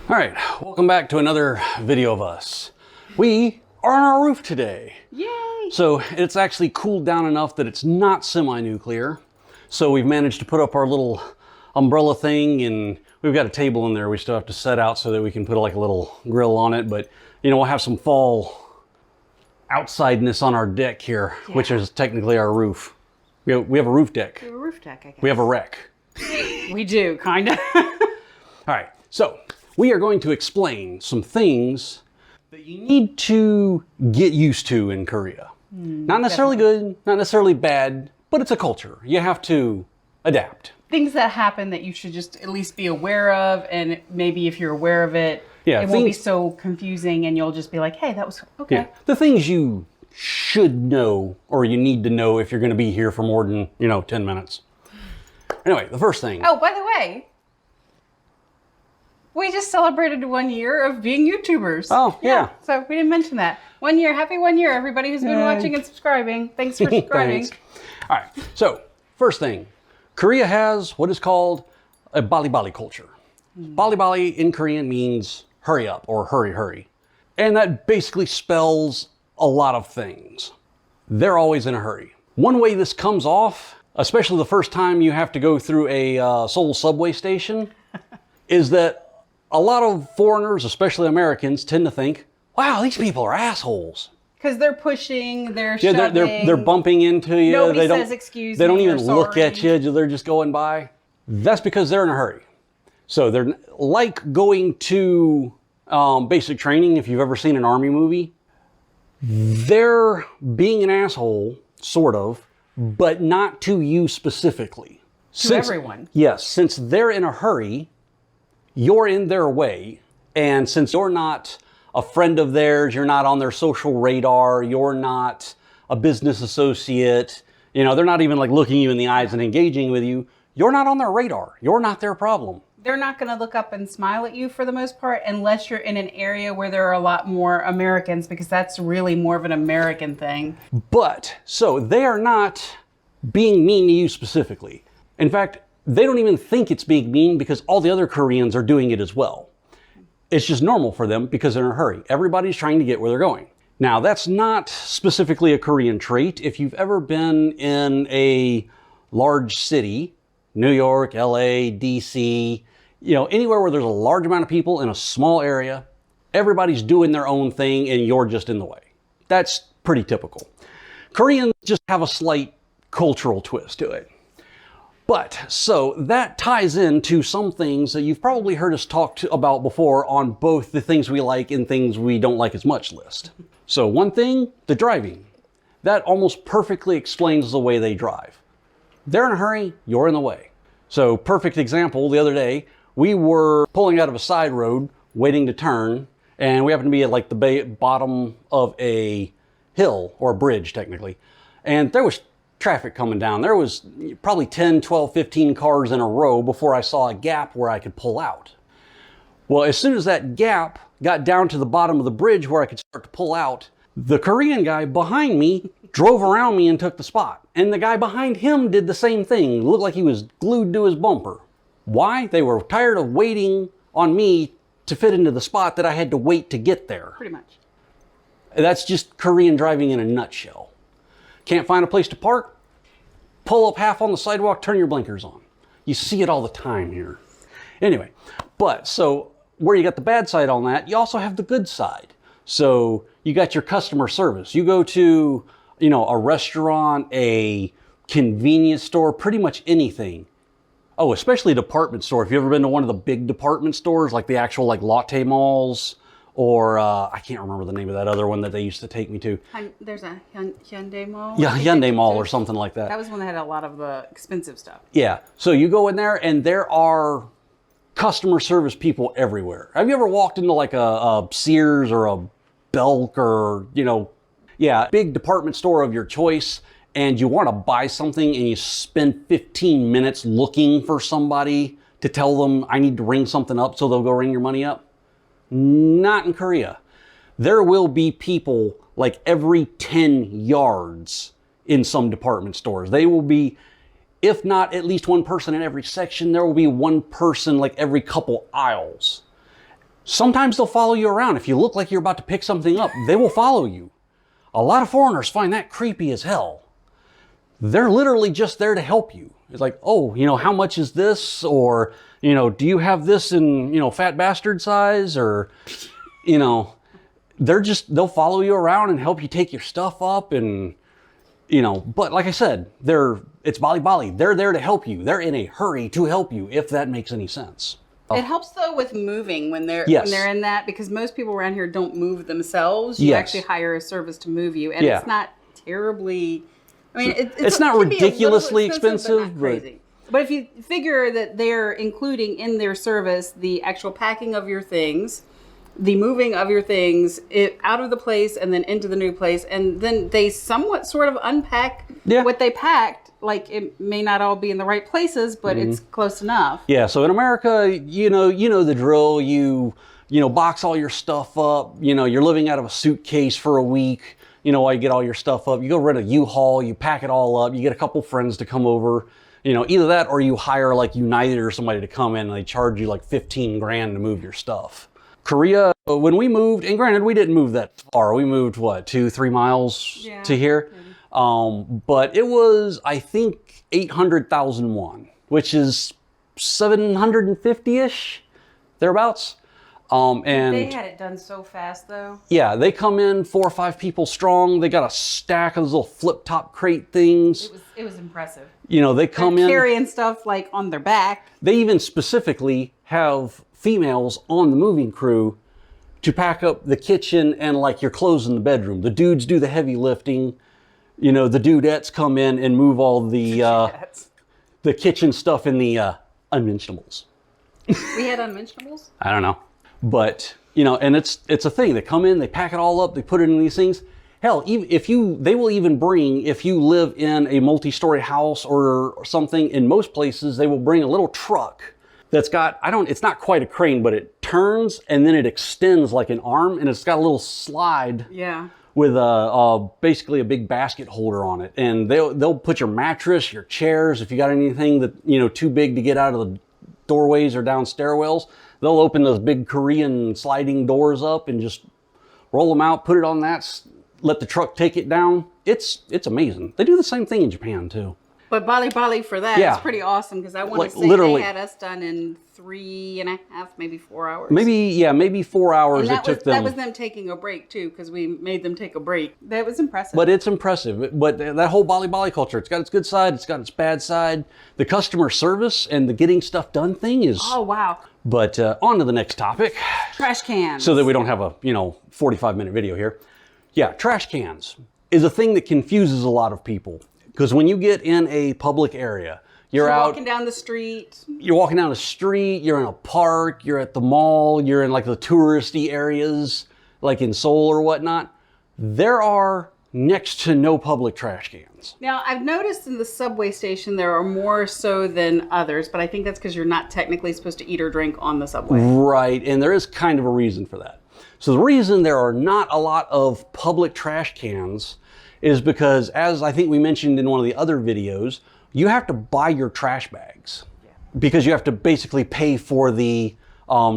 All right, welcome back to another video of us. We are on our roof today. Yay! So it's actually cooled down enough that it's not semi-nuclear. So we've managed to put up our little umbrella thing, and we've got a table in there we still have to set out so that we can put like a little grill on it. But you know, we'll have some fall outsideness on our deck here, which is technically our roof. We have a roof deck. We have a roof deck, I guess. We have a wreck. We do, kind of. All right, so we are going to explain some things that you need to get used to in Korea. Not necessarily good, not necessarily bad, but it's a culture. You have to adapt. Things that happen that you should just at least be aware of, and maybe if you're aware of it, Yeah, it won't be so confusing, and you'll just be like, hey, that was okay. Yeah, the things you should know or you need to know if you're going to be here for more than, 10 minutes. Anyway, the first thing. Oh, by the way, we just celebrated 1 year of being YouTubers. Oh, yeah. So we didn't mention that. 1 year, happy 1 year, everybody who's been watching and subscribing. Thanks for subscribing. Thanks. All right, so first thing, Korea has what is called a Bali Bali culture. Bali Bali in Korean means hurry up or hurry, hurry. And that basically spells a lot of things. They're always in a hurry. One way this comes off, especially the first time you have to go through a Seoul subway station, is that a lot of foreigners, especially Americans, tend to think, wow, these people are assholes. Because they're pushing, they're Yeah, shoving. they're bumping into you. Nobody they don't, says excuse They don't me or even look sorry. at you. They're just going by. That's because they're in a hurry. So they're like going to basic training. If you've ever seen an army movie, they're being an asshole, sort of, but not to you specifically. To everyone. Yes, since they're in a hurry, you're in their way. And since you're not a friend of theirs, you're not on their social radar, you're not a business associate, they're not even like looking you in the eyes and engaging with you, you're not on their radar. You're not their problem. They're not going to look up and smile at you for the most part unless you're in an area where there are a lot more Americans, because that's really more of an American thing. But, so they are not being mean to you specifically. In fact, they don't even think it's being mean because all the other Koreans are doing it as well. It's just normal for them because they're in a hurry. Everybody's trying to get where they're going. Now, that's not specifically a Korean trait. If you've ever been in a large city, New York, LA, DC, anywhere where there's a large amount of people in a small area, everybody's doing their own thing and you're just in the way. That's pretty typical. Koreans just have a slight cultural twist to it. But, so that ties into some things that you've probably heard us talk about before on both the things we like and things we don't like as much list. So one thing, the driving. That almost perfectly explains the way they drive. They're in a hurry, you're in the way. So perfect example, the other day, we were pulling out of a side road, waiting to turn, and we happened to be at like the bottom of a hill, or a bridge technically, and there was traffic coming down. There was probably 10, 12, 15 cars in a row before I saw a gap where I could pull out. Well, as soon as that gap got down to the bottom of the bridge where I could start to pull out, the Korean guy behind me drove around me and took the spot. And the guy behind him did the same thing. It looked like he was glued to his bumper. Why? They were tired of waiting on me to fit into the spot that I had to wait to get there. Pretty much. That's just Korean driving in a nutshell. Can't find a place to park? Pull up half on the sidewalk, turn your blinkers on. You see it all the time here. Anyway, but so where you got the bad side on that, you also have the good side. So you got your customer service. You go to, a restaurant, a convenience store, pretty much anything. Oh, especially a department store. If you've ever been to one of the big department stores, like the actual Lotte malls, or I can't remember the name of that other one that they used to take me to. There's a Hyundai Mall. Yeah, Hyundai Mall or something like that. That was one that had a lot of the expensive stuff. Yeah, so you go in there and there are customer service people everywhere. Have you ever walked into like a Sears or a Belk or, big department store of your choice, and you want to buy something and you spend 15 minutes looking for somebody to tell them I need to ring something up so they'll go ring your money up? Not in Korea. There will be people like every 10 yards in some department stores. They will be, if not at least one person in every section, there will be one person like every couple aisles. Sometimes they'll follow you around. If you look like you're about to pick something up, they will follow you. A lot of foreigners find that creepy as hell. They're literally just there to help you. It's like, oh, how much is this? Or, do you have this in, fat bastard size? Or, they'll follow you around and help you take your stuff up. And, but like I said, it's Bali Bali. They're there to help you. They're in a hurry to help you, if that makes any sense. It helps though with moving when they're Yes. when they're in that, because most people around here don't move themselves. You Yes. actually hire a service to move you, and Yeah. it's not terribly. I mean, It's not it can be a little ridiculously expensive, but not crazy. But if you figure that they're including in their service the actual packing of your things, the moving of your things out of the place and then into the new place, and then they somewhat sort of unpack what they packed. Like, it may not all be in the right places, but it's close enough. Yeah, so in America, you know the drill. You box all your stuff up. You're living out of a suitcase for a week. While you get all your stuff up, you go rent a U-Haul, you pack it all up, you get a couple friends to come over. Either that or you hire like United or somebody to come in and they charge you like 15 grand to move your stuff. Korea, when we moved, and granted, we didn't move that far. We moved, 2-3 miles to here? But it was, I think, 800,000 won, which is 750-ish, thereabouts. And They had it done so fast, though. Yeah, they come in 4 or 5 people strong. They got a stack of those little flip-top crate things. It was impressive. They come in carrying stuff like on their back. They even specifically have females on the moving crew to pack up the kitchen and like your clothes in the bedroom. The dudes do the heavy lifting. The dudettes come in and move all the kitchen stuff in the unmentionables. We had unmentionables? I don't know. But, and it's a thing. They come in, they pack it all up, they put it in these things. Hell, even they will even bring, if you live in a multi-story house or something, in most places, they will bring a little truck that's got, it's not quite a crane, but it turns and then it extends like an arm, and it's got a little slide. Yeah. With basically a big basket holder on it. And they'll put your mattress, your chairs, if you got anything that, too big to get out of the doorways or down stairwells, they'll open those big Korean sliding doors up and just roll them out, put it on that, let the truck take it down. It's amazing. They do the same thing in Japan too. But Bali Bali for that is pretty awesome, because I want to say literally, they had us done in 3.5, maybe 4 hours. Maybe 4 hours it took them. That was them taking a break too, because we made them take a break. That was impressive. But it's impressive. But that whole Bali Bali culture, it's got its good side, it's got its bad side. The customer service and the getting stuff done thing is... Oh, wow. But on to the next topic. Trash cans. So that we don't have a 45-minute video here. Yeah, trash cans is a thing that confuses a lot of people. Because when you get in a public area, you're out walking down the street. You're walking down the street, you're in a park, you're at the mall, you're in like the touristy areas, like in Seoul or whatnot. There are next to no public trash cans. Now, I've noticed in the subway station there are more so than others, but I think that's because you're not technically supposed to eat or drink on the subway. Right, and there is kind of a reason for that. So the reason there are not a lot of public trash cans is because, as I think we mentioned in one of the other videos, you have to buy your trash bags because you have to basically pay for the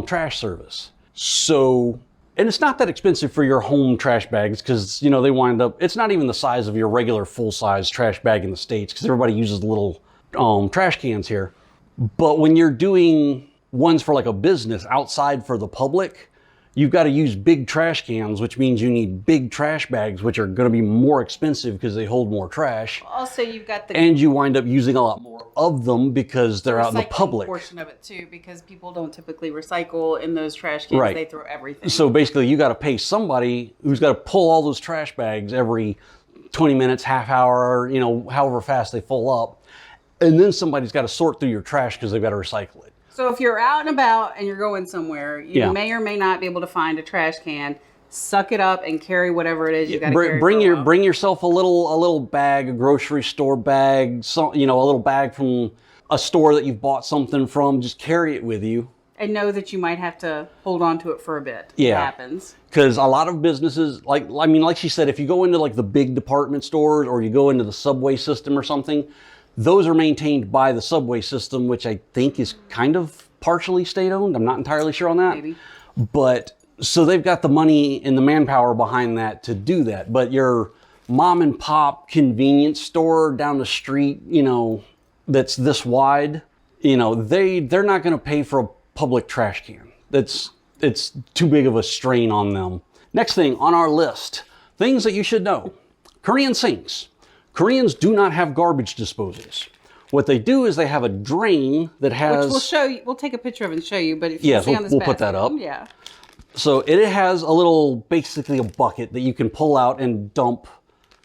trash service. So, and it's not that expensive for your home trash bags because, they wind up, it's not even the size of your regular full-size trash bag in the States because everybody uses the little trash cans here. But when you're doing ones for like a business outside for the public, you've got to use big trash cans, which means you need big trash bags, which are going to be more expensive because they hold more trash. Also, you've got the... And you wind up using a lot more of them because they're out in the public. Portion of it too, because people don't typically recycle in those trash cans. Right. They throw everything. So basically, you got to pay somebody who's got to pull all those trash bags every 20 minutes, half hour, however fast they fill up. And then somebody's got to sort through your trash because they've got to recycle it. So if you're out and about and you're going somewhere, you may or may not be able to find a trash can. Suck it up and carry whatever it is you got to carry. Bring yourself a little bag, a grocery store bag, a little bag from a store that you've bought something from. Just carry it with you. And know that you might have to hold on to it for a bit. Yeah. It happens. Because a lot of businesses, like she said, if you go into like the big department stores or you go into the subway system or something, those are maintained by the subway system, which I think is kind of partially state-owned. I'm not entirely sure on that. Maybe. But so they've got the money and the manpower behind that to do that. But your mom and pop convenience store down the street, you know, that's this wide, you know, they're not going to pay for a public trash can. It's too big of a strain on them. Next thing on our list, things that you should know. Korean sinks. Koreans do not have garbage disposals. What they do is they have a drain that has... Which we'll show you. We'll take a picture of it and show you. But if you see on this we'll put that up. Yeah. So it has a little, basically a bucket that you can pull out and dump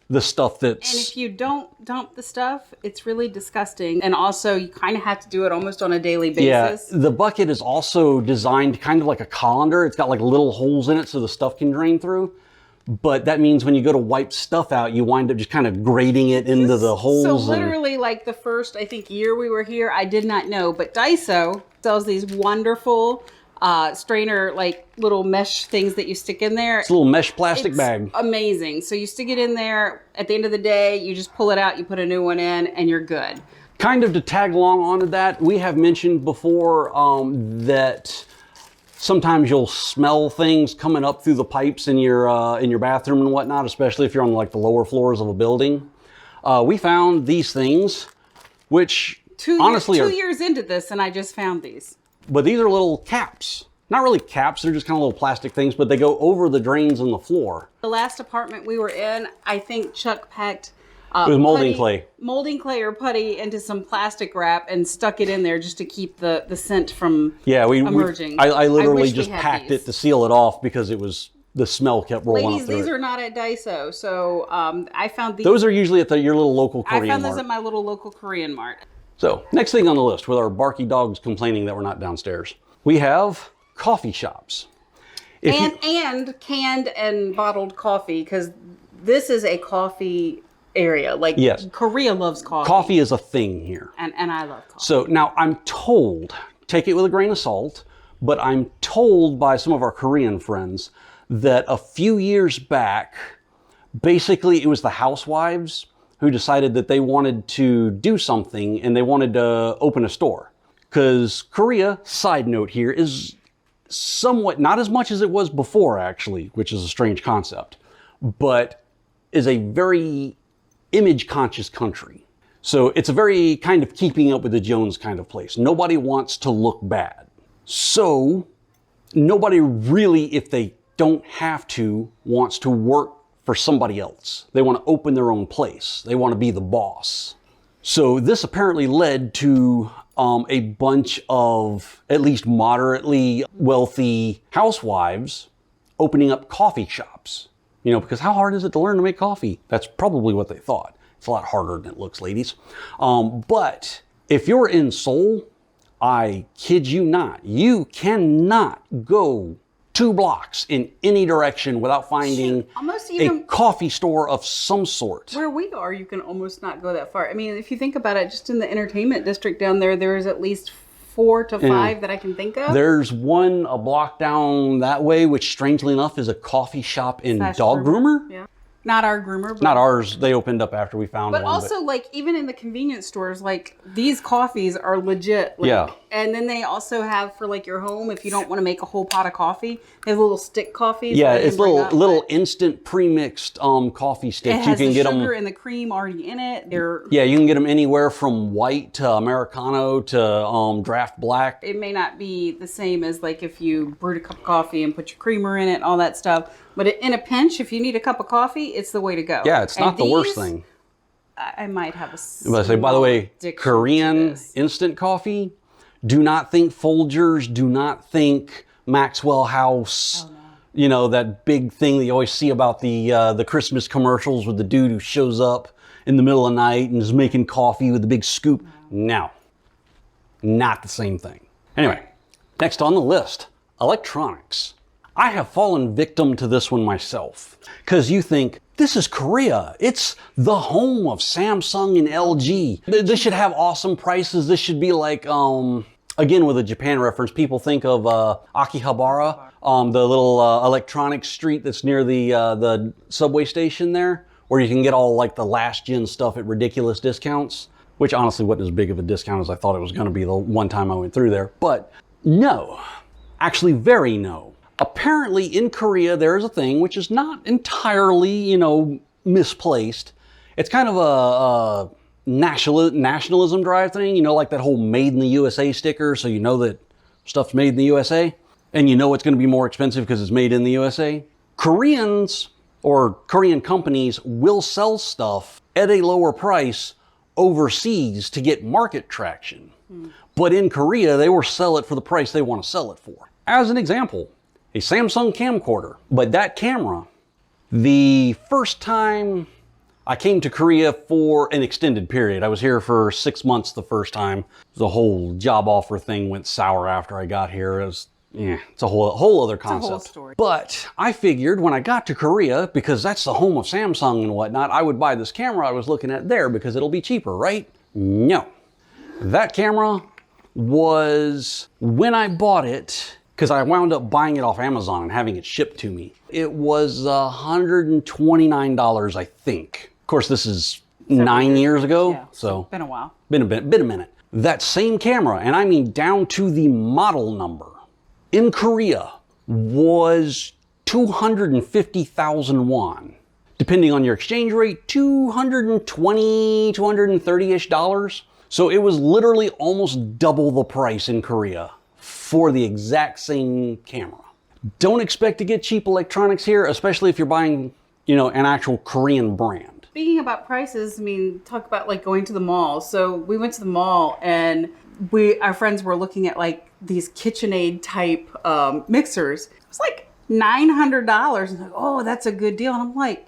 the stuff that's... And if you don't dump the stuff, it's really disgusting. And also, you kind of have to do it almost on a daily basis. Yeah, the bucket is also designed kind of like a colander. It's got like little holes in it so the stuff can drain through. But that means when you go to wipe stuff out, you wind up just kind of grating it into the holes. So literally, like the first, I think, year we were here, I did not know. But Daiso sells these wonderful strainer, like little mesh things that you stick in there. It's a little mesh plastic bag. Amazing. So you stick it in there. At the end of the day, you just pull it out, you put a new one in, and you're good. Kind of to tag along onto that, we have mentioned before that sometimes you'll smell things coming up through the pipes in your bathroom and whatnot, especially if you're on like the lower floors of a building. We found these things, which honestly two years into this, and I just found these. But these are little caps. Not really caps, they're just kind of little plastic things, but they go over the drains in the floor. The last apartment we were in, I think Chuck packed it was molding clay. Molding clay or putty into some plastic wrap and stuck it in there just to keep the scent from emerging. I literally just packed it to seal it off because the smell kept rolling up Ladies, through these it. are not at Daiso, so I found these. Those are usually at your little local Korean I found mart. those at my little local Korean mart. So, next thing on the list, with our barky dogs complaining that we're not downstairs, we have coffee shops. And canned and bottled coffee, because this is a coffee area. Like, yes. Korea loves coffee. Coffee is a thing here. And I love coffee. So now I'm told, take it with a grain of salt, but I'm told by some of our Korean friends that a few years back, basically it was the housewives who decided that they wanted to do something and they wanted to open a store. Because Korea, side note here, is somewhat, not as much as it was before actually, which is a strange concept, but is a very image conscious country. So it's a very kind of keeping up with the Jones kind of place. Nobody wants to look bad. So nobody really, if they don't have to, wants to work for somebody else. They want to open their own place. They want to be the boss. So this apparently led to a bunch of at least moderately wealthy housewives opening up coffee shops. You know, because how hard is it to learn to make coffee? That's probably what they thought. It's a lot harder than it looks, ladies. But if you're in Seoul, I kid you not, you cannot go 2 blocks in any direction without finding a coffee store of some sort. Where we are, you can almost not go that far. I mean, if you think about it, just in the entertainment district down there, there's at least 4 to 5 that I can think of. There's one a block down that way, which strangely enough is a coffee shop and dog groomer. Yeah. Not our groomer. But not ours. They opened up after we found one. But also, like, even in the convenience stores, like, these coffees are legit. Like, yeah. And then they also have for, like, your home, if you don't want to make a whole pot of coffee, they have little stick coffees. Yeah, it's little instant pre-mixed coffee sticks. It has the sugar and the cream already in it. Yeah, you can get them anywhere from white to Americano to draft black. It may not be the same as, like, if you brewed a cup of coffee and put your creamer in it and all that stuff. But in a pinch, if you need a cup of coffee, it's the way to go. Yeah, it's not the worst thing. I might have a small say, by the way, Korean instant coffee, do not think Folgers, do not think Maxwell House. Oh, no. You know, that big thing that you always see about the Christmas commercials with the dude who shows up in the middle of the night and is making coffee with a big scoop. No, not the same thing. Anyway, next on the list, electronics. I have fallen victim to this one myself, because you think, this is Korea. It's the home of Samsung and LG. This should have awesome prices. This should be like, again, with a Japan reference, people think of Akihabara, the little electronics street that's near the subway station there, where you can get all like the last gen stuff at ridiculous discounts, which honestly wasn't as big of a discount as I thought it was going to be the one time I went through there. But no, actually very no. Apparently in Korea, there is a thing which is not entirely, misplaced. It's kind of a nationalism drive thing, like that whole made in the USA sticker. So you know that stuff's made in the USA and it's going to be more expensive because it's made in the USA. Koreans or Korean companies will sell stuff at a lower price overseas to get market traction. But in Korea, they will sell it for the price they want to sell it for. As an example, a Samsung camcorder. But that camera, the first time I came to Korea for an extended period, I was here for 6 months the first time. The whole job offer thing went sour after I got here. It's a whole other concept. It's a whole story. But I figured when I got to Korea, because that's the home of Samsung and whatnot, I would buy this camera I was looking at there because it'll be cheaper, right? No. That camera was, when I bought it, because I wound up buying it off Amazon and having it shipped to me, it was $129, I think. Of course, this is 9 years ago, yeah, so been a while. Been a minute. That same camera, and I mean down to the model number, in Korea was 250,000 won. Depending on your exchange rate, 220, 230-ish dollars. So it was literally almost double the price in Korea for the exact same camera. Don't expect to get cheap electronics here, especially if you're buying, an actual Korean brand. Speaking about prices, talk about like going to the mall. So we went to the mall and our friends were looking at like these KitchenAid type mixers. It was like $900. And like, oh, that's a good deal. And I'm like,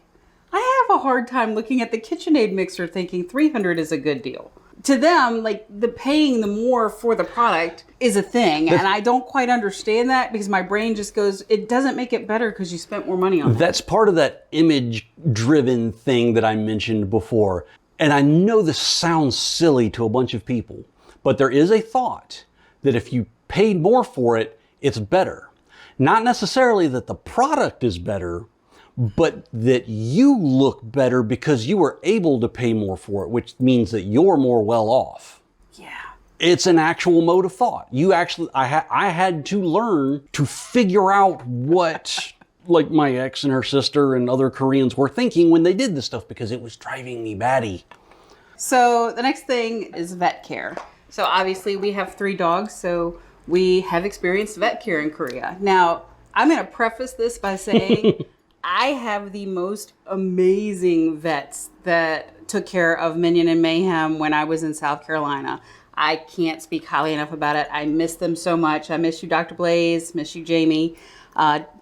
I have a hard time looking at the KitchenAid mixer thinking $300 is a good deal. To them, like the paying the more for the product is a thing. And I don't quite understand that because my brain just goes, it doesn't make it better because you spent more money on it. That's part of that image-driven thing that I mentioned before. And I know this sounds silly to a bunch of people, but there is a thought that if you paid more for it, it's better. Not necessarily that the product is better, but that you look better because you were able to pay more for it, which means that you're more well off. Yeah. It's an actual mode of thought. I had to learn to figure out what like my ex and her sister and other Koreans were thinking when they did this stuff because it was driving me batty. So the next thing is vet care. So obviously we have 3 dogs, so we have experienced vet care in Korea. Now, I'm going to preface this by saying I have the most amazing vets that took care of Minion and Mayhem when I was in South Carolina. I can't speak highly enough about it. I miss them so much. I miss you, Dr. Blaze. Miss you, Jamie.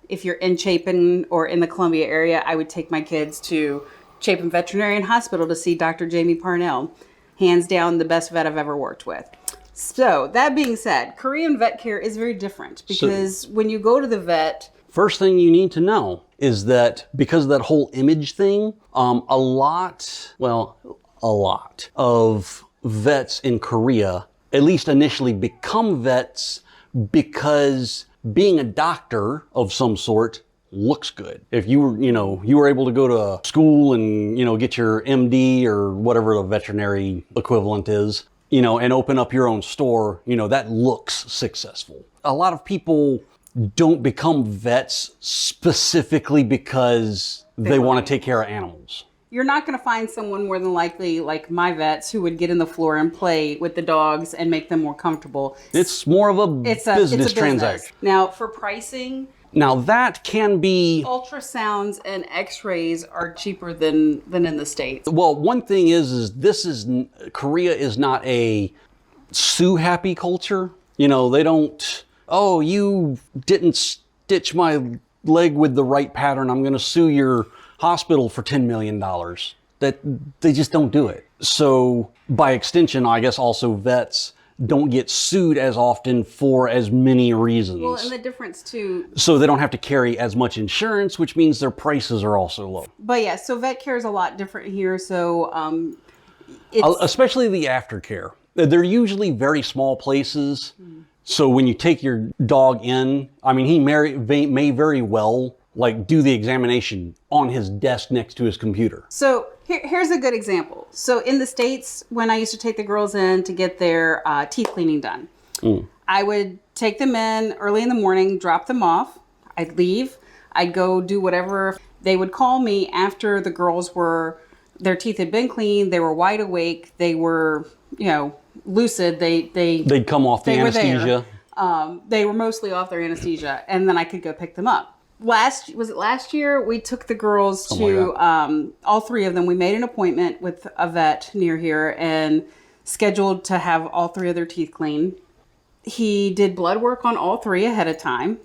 If you're in Chapin or in the Columbia area, I would take my kids to Chapin Veterinarian Hospital to see Dr. Jamie Parnell. Hands down, the best vet I've ever worked with. So that being said, Korean vet care is very different because when you go to the vet, first thing you need to know is that because of that whole image thing, a lot of vets in Korea, at least initially, become vets because being a doctor of some sort looks good. If you were able to go to school and, get your MD or whatever the veterinary equivalent is, and open up your own store, that looks successful. A lot of people don't become vets specifically because they want to take care of animals. You're not going to find someone more than likely like my vets who would get in the floor and play with the dogs and make them more comfortable. It's more of a business transaction. Now, for pricing, now that can be... ultrasounds and x-rays are cheaper than in the States. Well, one thing is Korea is not a sue-happy culture. They don't, oh, you didn't stitch my leg with the right pattern, I'm going to sue your hospital for $10 million. That they just don't do it. So by extension, I guess also vets don't get sued as often for as many reasons. Well, and the difference too. So they don't have to carry as much insurance, which means their prices are also low. But yeah, so vet care is a lot different here. So especially the aftercare. They're usually very small places. So when you take your dog in, he may very well do the examination on his desk next to his computer. So here's a good example. So in the States, when I used to take the girls in to get their teeth cleaning done, I would take them in early in the morning, drop them off. I'd leave. I'd go do whatever. They would call me after the girls their teeth had been cleaned. They were wide awake. They were, lucid. They'd come off the anesthesia. They were mostly off their anesthesia, and then I could go pick them up. Was it last year? We took the girls to all three of them. We made an appointment with a vet near here and scheduled to have all three of their teeth cleaned. He did blood work on all three ahead of time,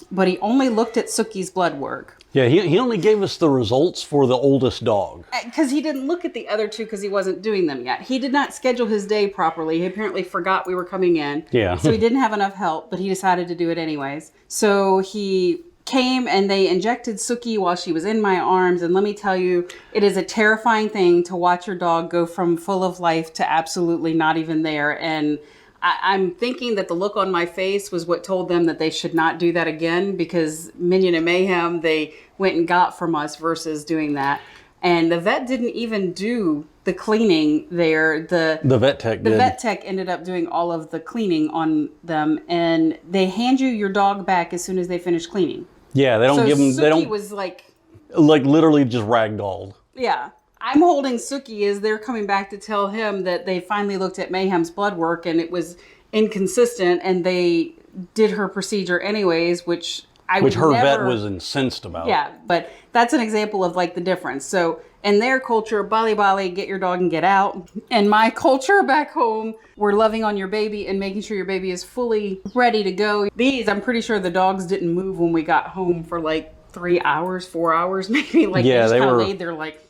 but he only looked at Sookie's blood work. Yeah, he only gave us the results for the oldest dog. Because he didn't look at the other two because he wasn't doing them yet. He did not schedule his day properly. He apparently forgot we were coming in. Yeah. So he didn't have enough help, but he decided to do it anyways. So he came and they injected Sookie while she was in my arms. And let me tell you, it is a terrifying thing to watch your dog go from full of life to absolutely not even there. And I'm thinking that the look on my face was what told them that they should not do that again, because Minion and Mayhem, they went and got from us versus doing that. And the vet didn't even do the cleaning there. The vet tech did. The vet tech ended up doing all of the cleaning on them, and they hand you your dog back as soon as they finish cleaning. Yeah, they don't give them. They don't. Was like literally just ragdolled. Yeah. I'm holding Sookie as they're coming back to tell him that they finally looked at Mayhem's blood work and it was inconsistent, and they did her procedure anyways, which her vet was incensed about. Yeah, but that's an example of like the difference. So in their culture, bali bali, get your dog and get out. In my culture back home, we're loving on your baby and making sure your baby is fully ready to go. I'm pretty sure the dogs didn't move when we got home for like 3 hours, 4 hours, maybe. Like yeah, they just kind of laid there like.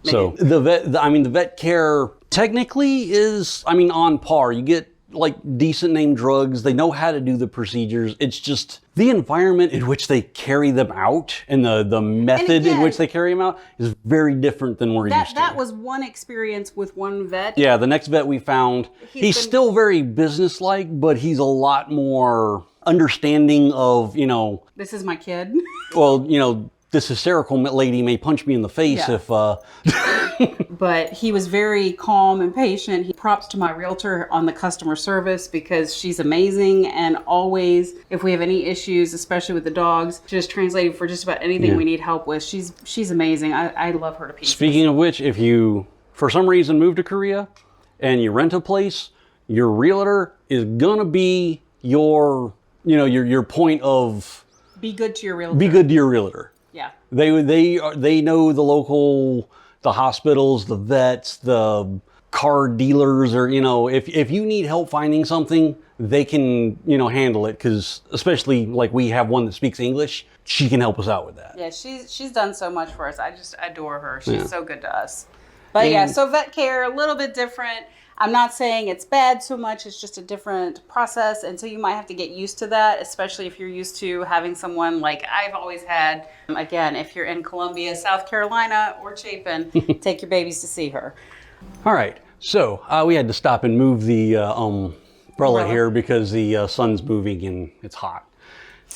So the vet care technically is, on par. You get like decent name drugs. They know how to do the procedures. It's just the environment in which they carry them out and the method in which they carry them out is very different than we're used to. That was one experience with one vet. Yeah, the next vet we found, he's still very businesslike, but he's a lot more understanding of, This is my kid. Well, this hysterical lady may punch me in the face if... But he was very calm and patient. He props to my realtor on the customer service because she's amazing. And always, if we have any issues, especially with the dogs, just translating for just about anything we need help with. She's amazing. I love her to pieces. Speaking of which, if you, for some reason, move to Korea and you rent a place, your realtor is going to be your point of... Be good to your realtor. Be good to your realtor. Yeah. They know the hospitals, the vets, the car dealers, or, if you need help finding something, they can, handle it. Because especially like we have one that speaks English, she can help us out with that. Yeah, she's done so much for us. I just adore her. She's so good to us. But so vet care, a little bit different. I'm not saying it's bad so much. It's just a different process. And so you might have to get used to that, especially if you're used to having someone like I've always had. Again, if you're in Columbia, South Carolina, or Chapin, take your babies to see her. All right. So we had to stop and move the umbrella here because the sun's moving and it's hot.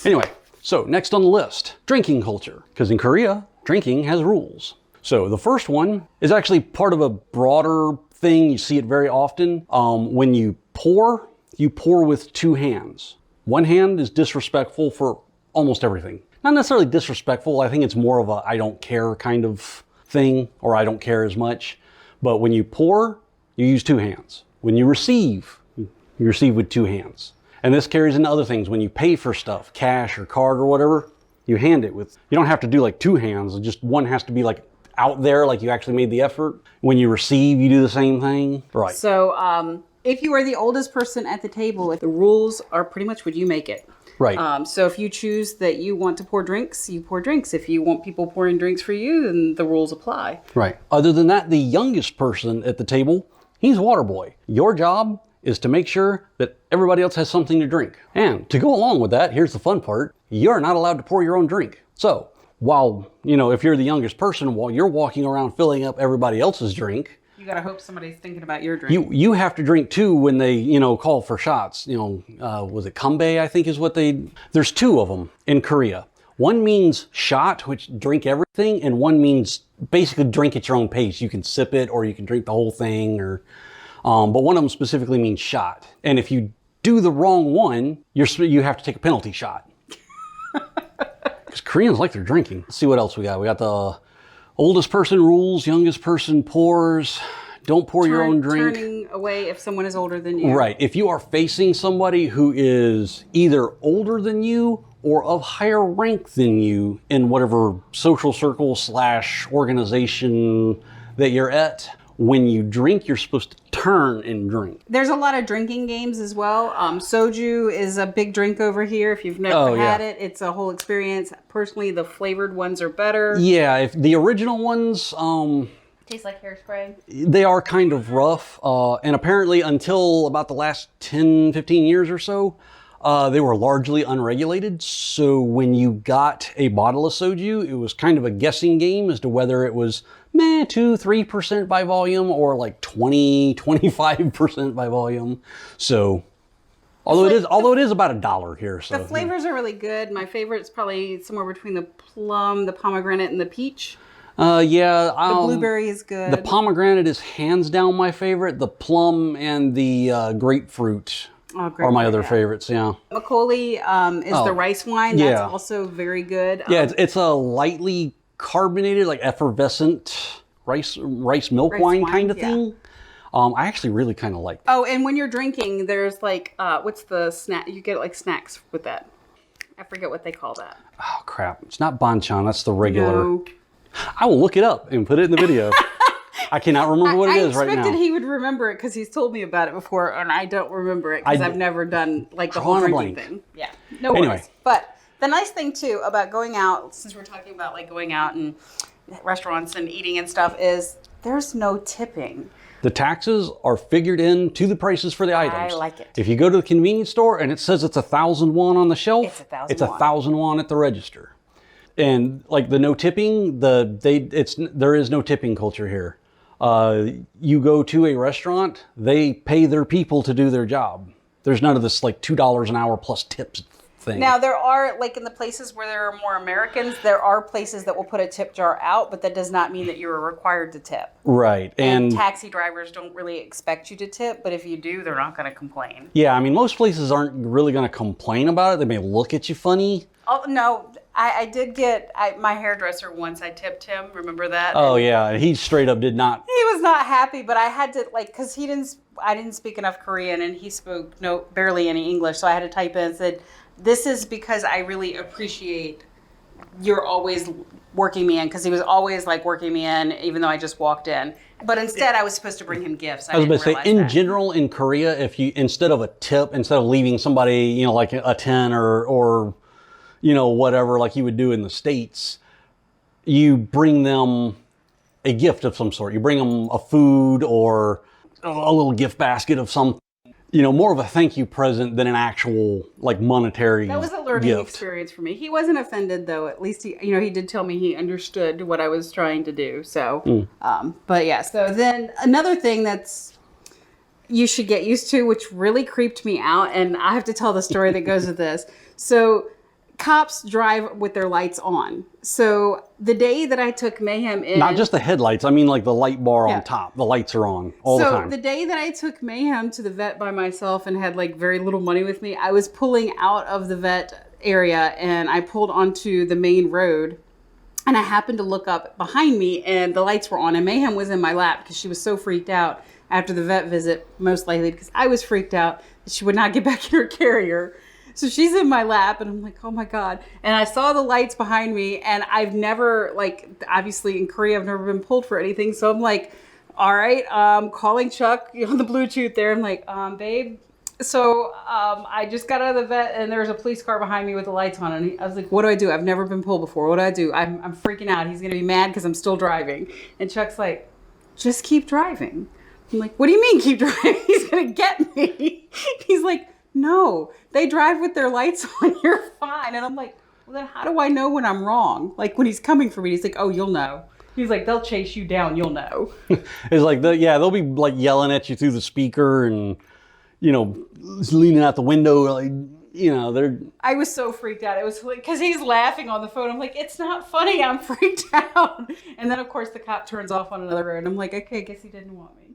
Anyway, so next on the list, drinking culture. Because in Korea, drinking has rules. So the first one is actually part of a broader thing. You see it very often. When you pour with two hands. One hand is disrespectful for almost everything. Not necessarily disrespectful. I think it's more of a I don't care kind of thing, or I don't care as much. But when you pour, you use two hands. When you receive with two hands. And this carries into other things. When you pay for stuff, cash or card or whatever, you hand it with, you don't have to do like two hands. Just one has to be like out there, like you actually made the effort. When you receive, you do the same thing. Right. So if you are the oldest person at the table, the rules are pretty much what you make it. Right. So if you choose that you want to pour drinks, you pour drinks. If you want people pouring drinks for you, then the rules apply. Right. Other than that, the youngest person at the table, he's water boy. Your job is to make sure that everybody else has something to drink. And to go along with that, here's the fun part. You're not allowed to pour your own drink. So while, if you're the youngest person, while you're walking around filling up everybody else's drink, you gotta hope somebody's thinking about your drink. You have to drink too when they, call for shots. Was it kambae, I think is what there's two of them in Korea. One means shot, which drink everything, and one means basically drink at your own pace. You can sip it or you can drink the whole thing, but one of them specifically means shot. And if you do the wrong one, you have to take a penalty shot. Because Koreans like their drinking. Let's see what else we got. We got the oldest person rules, youngest person pours. Don't pour your own drink. Turning away if someone is older than you. Right. If you are facing somebody who is either older than you or of higher rank than you in whatever social circle / organization that you're at, when you drink, you're supposed to turn and drink. There's a lot of drinking games as well. Soju is a big drink over here. If you've never had it, it's a whole experience. Personally, the flavored ones are better. Yeah, if the original ones, tastes like hairspray. they are kind of rough. And apparently until about the last 10, 15 years or so, they were largely unregulated. So when you got a bottle of soju, it was kind of a guessing game as to whether it was 2-3% by volume or like 20-25% by volume. So although it is about $1 here. So the flavors are really good. My favorite is probably somewhere between the plum, the pomegranate, and the peach. The blueberry is good. The pomegranate is hands down my favorite. The plum and the grapefruit are my other favorites. Yeah. Macaulay is the rice wine. That's also very good. Yeah, it's a lightly carbonated, like effervescent rice milk wine kind of thing. I actually really kind of like that. Oh, and when you're drinking, there's like, what's the snack? You get like snacks with that. I forget what they call that. Oh, crap. It's not banchan. That's the regular. No. I will look it up and put it in the video. I cannot remember what it is right now. I expected he would remember it because he's told me about it before, and I don't remember it because I've never done like the whole drinking thing. Yeah, no worries. Anyway. But the nice thing too about going out, since we're talking about like going out and restaurants and eating and stuff, is there's no tipping. The taxes are figured into the prices for the items. I like it. If you go to the convenience store and it says it's 1,000 won on the shelf, it's 1,000 won at the register. And like the no tipping, there is no tipping culture here. You go to a restaurant, they pay their people to do their job. There's none of this like $2 an hour plus tips thing. Now there are, like in the places where there are more Americans, there are places that will put a tip jar out, but that does not mean that you are required to tip. Right. And taxi drivers don't really expect you to tip, but if you do, they're not going to complain. Yeah, I mean, most places aren't really going to complain about it. They may look at you funny. Oh, no. I did get my hairdresser once. I tipped him. Remember that? Oh, yeah. He straight up did not. He was not happy, but I had to, like, because I didn't speak enough Korean and he spoke barely any English. So I had to type in and said, this is because I really appreciate you're always working me in, because he was always like working me in, even though I just walked in. But instead, I was supposed to bring him gifts. I was going to say, in general, in Korea, if you, instead of leaving somebody, like a 10 or whatever, like you would do in the States, you bring them a gift of some sort. You bring them a food or a little gift basket of some, more of a thank you present than an actual like monetary gift. That was a learning experience for me. He wasn't offended though. At least he did tell me he understood what I was trying to do. So, but yeah. So then another thing that's you should get used to, which really creeped me out, and I have to tell the story that goes with this. So cops drive with their lights on. So the day that I took Mayhem in... Not just the headlights. I mean like the light bar on top. The lights are on all the time. So the day that I took Mayhem to the vet by myself and had like very little money with me, I was pulling out of the vet area and I pulled onto the main road. And I happened to look up behind me and the lights were on. And Mayhem was in my lap because she was so freaked out after the vet visit, most likely because I was freaked out that she would not get back in her carrier. So she's in my lap and I'm like, oh my God. And I saw the lights behind me and I've never, like, obviously in Korea, I've never been pulled for anything. So I'm like, all right, calling Chuck on the Bluetooth there. I'm like, babe. So I just got out of the vet and there was a police car behind me with the lights on. And I was like, what do I do? I've never been pulled before. What do I do? I'm freaking out. He's going to be mad because I'm still driving. And Chuck's like, just keep driving. I'm like, what do you mean keep driving? He's going to get me. He's like, no, they drive with their lights on. You're fine. And I'm like, well, then how do I know when I'm wrong? Like when he's coming for me, he's like, oh, you'll know. He's like, they'll chase you down. You'll know. It's like, they'll be like yelling at you through the speaker and, leaning out the window. Like, they're... I was so freaked out. It was like, because he's laughing on the phone. I'm like, it's not funny. I'm freaked out. And then, of course, the cop turns off on another road. I'm like, okay, I guess he didn't want me.